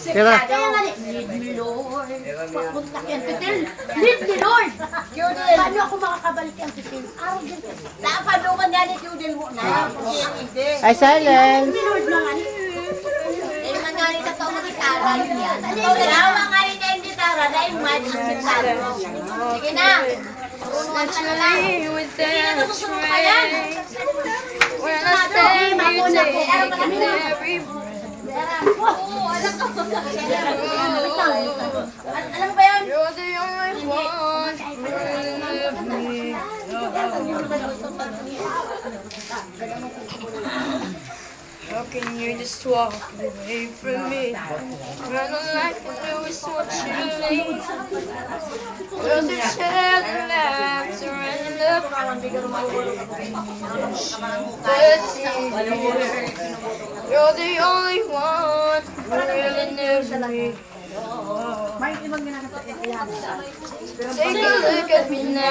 Tira. Lead me, Lord. Papunta kay Titil. Lead me, Lord. Paano ako makakabalik kay Titil? Araw din. Napaduman nga ni Judel mo na. Hindi. Ay, silence. Lead me, Lord na nga ni. Eh, mangali na tao mag-itara yan. Dalawa nga rin na hindi tara dahil magic ang sitaro. Sige na. Turuan ka na lang. Sige na, susunod ka yan. When I say you take every Oo, alam ko. Alam ba yan? you're the only one who love me. How can you just walk away from me? When all I can do is watch you leave. Will the shadow laughter and love you're the only one who really knows me. Take a look at me now.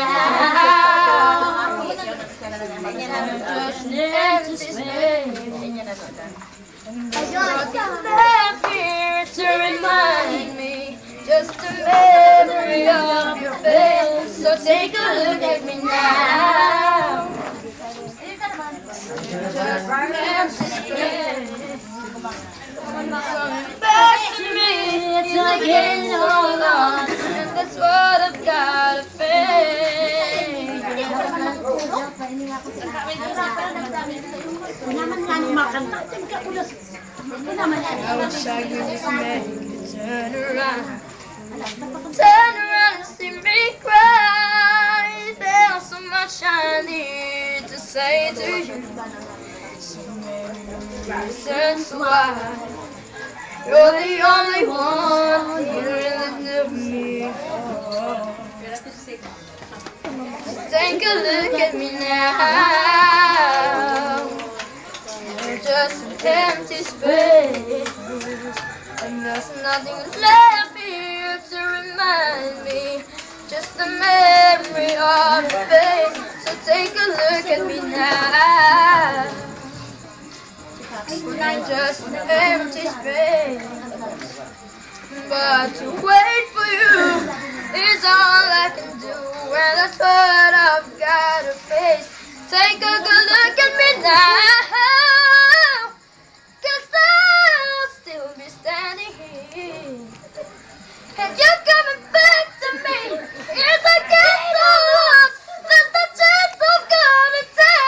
Just an empty space. Left here to remind me, just a memory of your face. So take a look at me now. Just an empty space. Back to me, it's like it's all on, and that's what I've got to face. Naman nga nung makanta. Tingka ulos. Naman yan. I wish I could just make you turn around. Turn around and see me cry. There's so much I need to say to you. So many reasons why you're the only one who really love me. Take a look at me now. You're just an empty space, and there's nothing left here to remind me. Just a memory of your face. So take a look at me now. I'm just an empty space, but to wait for you is all I can do, and that's what I've got to face. Take a good look at me now, 'cause I'll still be standing here, and you're coming back to me. It's like it's so lost, there's no chance of coming back.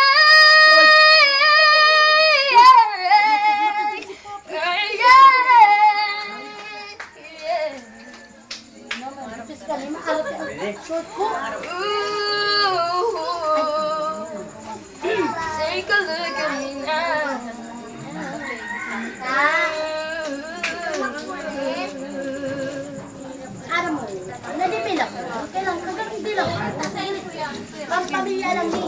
Take a look at me now. Alam mo, nalipil ako. Kailan, hanggang hindi lang. Pampamilya lang ni.